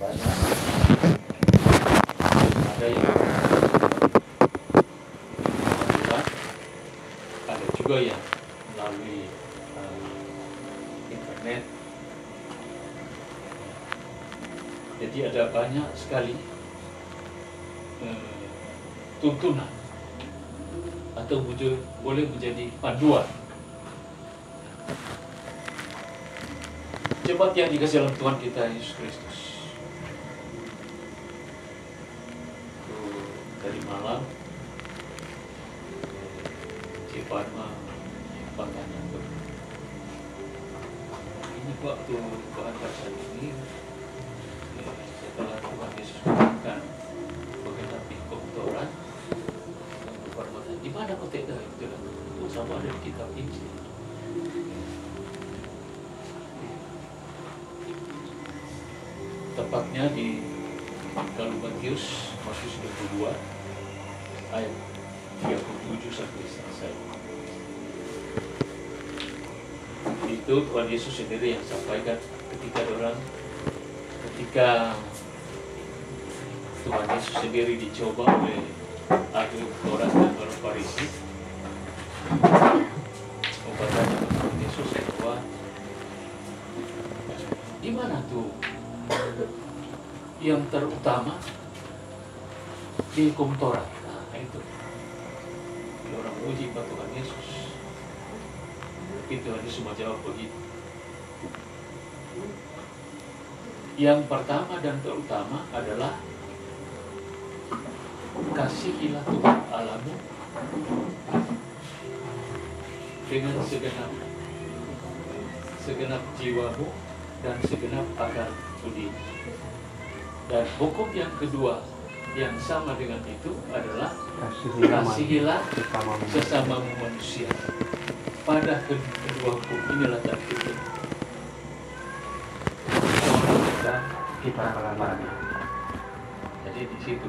banyak, ada yang buat, ada juga yang melalui internet. Jadi ada banyak sekali tuntunan atau boleh menjadi panduan. Jemaat yang dikasihi dalam Tuhan kita Yesus Kristus, dari malam Ciparma bertanya ini waktu Tuhan bahasan ini setelah Tuhan Yesus mengatakan mengenapi Torah, di mana kotek itu? Itu sama ada di kitab Injil. Tepatnya di dalam Matius pasal 22 ayat 37 sampai selesai. Itu Tuhan Yesus sendiri yang sampaikan ketika Tuhan Yesus sendiri dicoba oleh ahli Taurat dan orang Farisi. Bertanya Tuhan Yesus bahwa di mana tuh yang terutama di hukum Taurat? Nah, itu orang uji pada Tuhan Yesus. Itu Tuhan Yesus menjawab begitu. Yang pertama dan terutama adalah kasihilah Tuhan Allahmu dengan segenap jiwamu dan segenap akal budi. Dan hukum yang kedua yang sama dengan itu adalah kasihilah sesamamu manusia. Pada kedua hukum inilah tertulis kita melanggar. Jadi di situ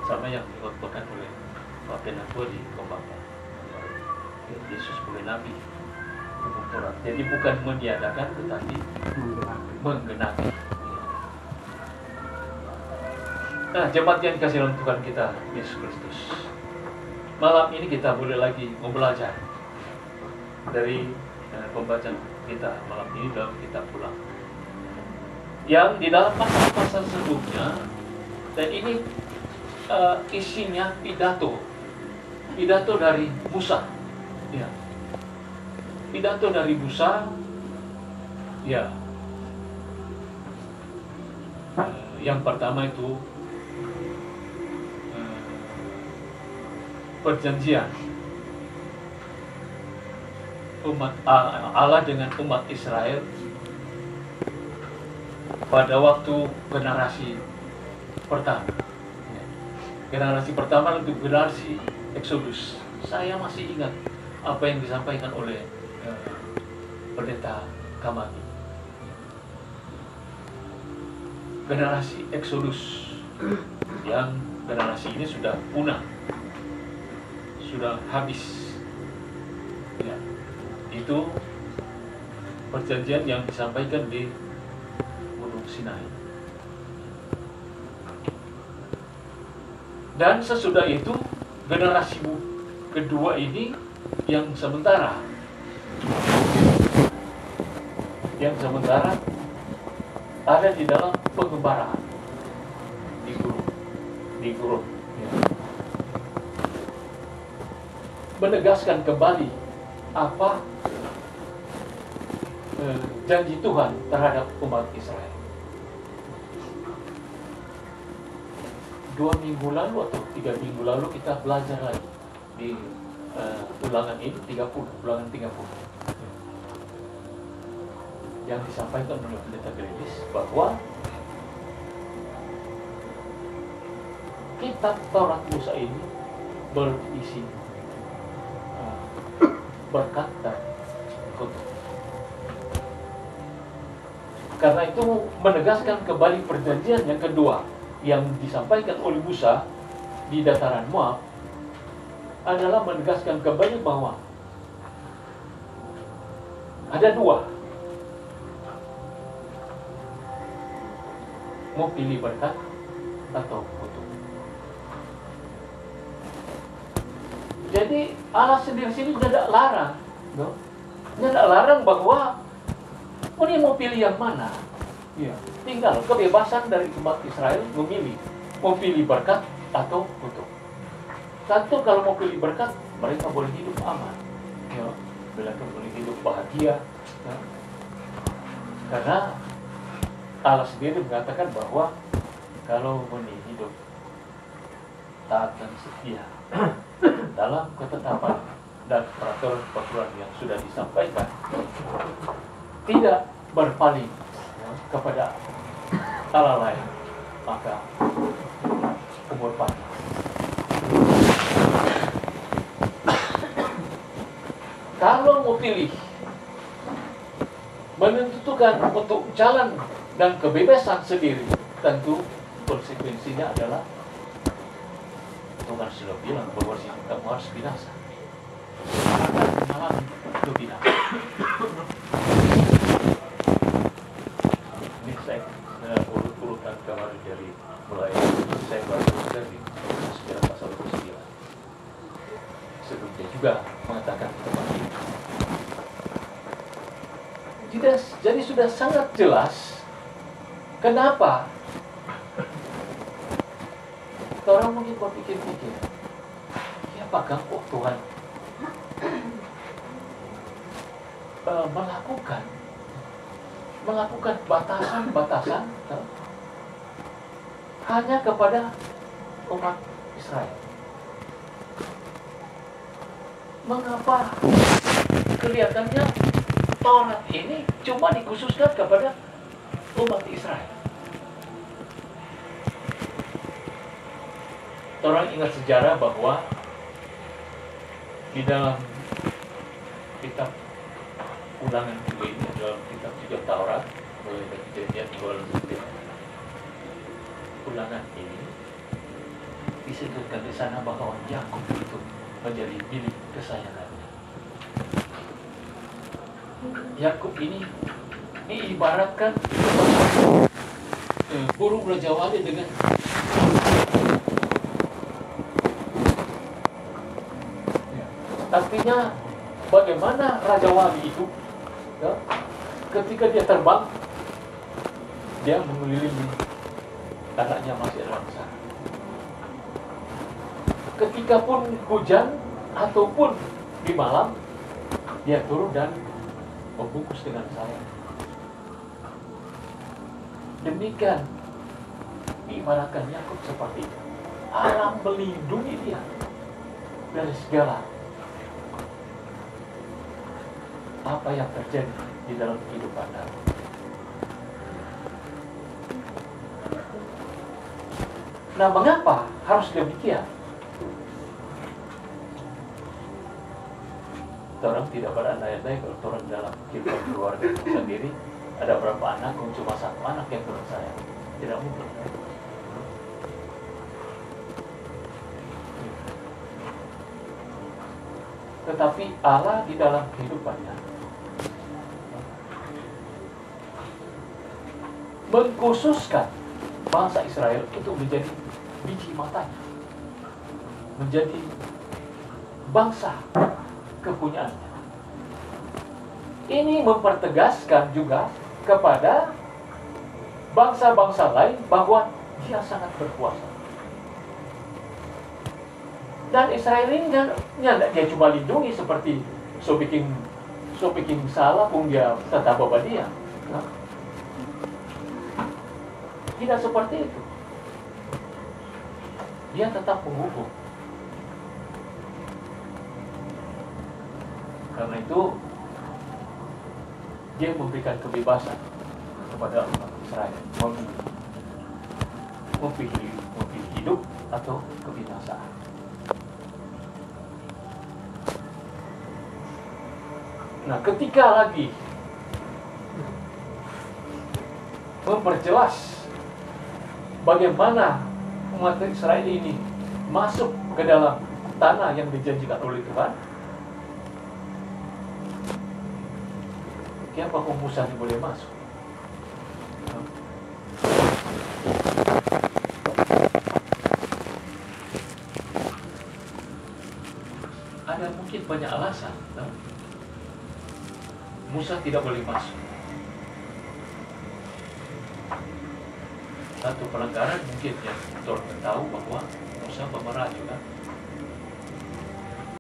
sama yang dilakukan oleh Pak Penatua di Kombaka. Yesus sebagai Nabi hukum Taurat. Jadi bukan meniadakan tetapi menggenapi. Nah, jemaat yang dikasihi dalam Tuhan kita Yesus Kristus, malam ini kita boleh lagi membelajar dari pembacaan kita malam ini dalam kitab Ulang, yang di dalam pasal-pasal sebelumnya, dan ini isinya pidato dari Musa, ya, pidato dari Musa, ya. Yang pertama itu perjanjian umat Allah dengan umat Israel pada waktu generasi pertama. Generasi pertama untuk generasi Exodus. Saya masih ingat apa yang disampaikan oleh pendeta Kamaki. Generasi Exodus, yang generasi ini sudah punah, sudah habis, ya. Itu perjanjian yang disampaikan di Gunung Sinai. Dan sesudah itu generasi kedua ini yang sementara ada di dalam pengembaraan di gurun, ya. Menegaskan kembali apa janji Tuhan terhadap umat Israel. 2 minggu lalu atau 3 minggu lalu kita belajar lagi di ulangan ini 30, ulangan 30, yang disampaikan oleh pendeta Gredis bahwa kitab Taurat Musa ini berisi berkat dan kutuk. Karena itu menegaskan kembali perjanjian yang kedua yang disampaikan oleh Musa di dataran Moab adalah menegaskan kembali bahwa ada dua. mau pilih berkat atau kutuk. Jadi Allah sendiri sini tidak larang, no? Tidak larang bahwa ini mau pilih yang mana. Ya, tinggal kebebasan dari umat Israel memilih mau pilih berkat atau kutuk. Satu, kalau mau pilih berkat, mereka boleh hidup aman, ya, mereka boleh hidup bahagia, ya. Karena Allah sendiri mengatakan bahwa kalau mau hidup taat dan setia dalam ketetapan dan peraturan yang sudah disampaikan, tidak berpaling, ya, kepada Allah lain, maka umur panjang. Kalau mau pilih menentukan untuk jalan dan kebebasan sendiri, tentu konsekuensinya adalah Tuhan sudah bilang bahwa kamu harus binasa, akan mengalami kebinasaan. Ini saya urut-urutan kemarin dari mulai saya baru dari sejarah pasal 29. Sebelumnya juga mengatakan seperti itu. Jadi sudah sangat jelas kenapa orang mungkin kau pikir-pikir, ya apakah Tuhan melakukan batasan-batasan hanya kepada umat Israel. Mengapa kelihatannya Taurat ini cuma dikhususkan kepada umat Israel? Orang ingat sejarah bahwa di dalam kitab Ulangan juga ini, dalam kitab juga Taurat, mulai dari Kejadian 29, Ulangan ini disebutkan di sana bahwa Yakub itu menjadi milik kesayangannya. Yakub ini diibaratkan burung Raja Wali dengan artinya bagaimana Raja Wali itu, ya, ketika dia terbang, dia mengelilingi anaknya masih dalam sana. Ketika pun hujan ataupun di malam, dia turun dan membungkus dengan sayap. Demikian diibaratkan Yakub seperti itu. Allah melindungi dia dari segala apa yang terjadi di dalam kehidupan kita. Nah, mengapa harus demikian? Orang tidak berandai-andai kalau orang dalam kehidupan keluarga sendiri ada berapa anak, cuma satu anak yang bersayang. Tidak mungkin. Tetapi Allah di dalam kehidupannya mengkhususkan bangsa Israel itu menjadi biji matanya, menjadi bangsa kepunyaannya. Ini mempertegaskan juga kepada bangsa-bangsa lain bahwa dia sangat berkuasa. Dan Israel ini dia cuma lindungi seperti so bikin salah pun dia tetap bawa dia. Nah, tidak seperti itu. Dia tetap menghukum. Karena itu dia memberikan kebebasan kepada umat Israel memilih hidup atau kebinasaan. Nah, ketika lagi memperjelas bagaimana umat Israel ini masuk ke dalam tanah yang dijanjikan oleh Tuhan, siapa Musa yang boleh masuk? ada mungkin banyak alasan. Musa tidak boleh masuk. Satu pelanggaran mungkin yang Tuhan tahu bahwa Musa pemerah juga.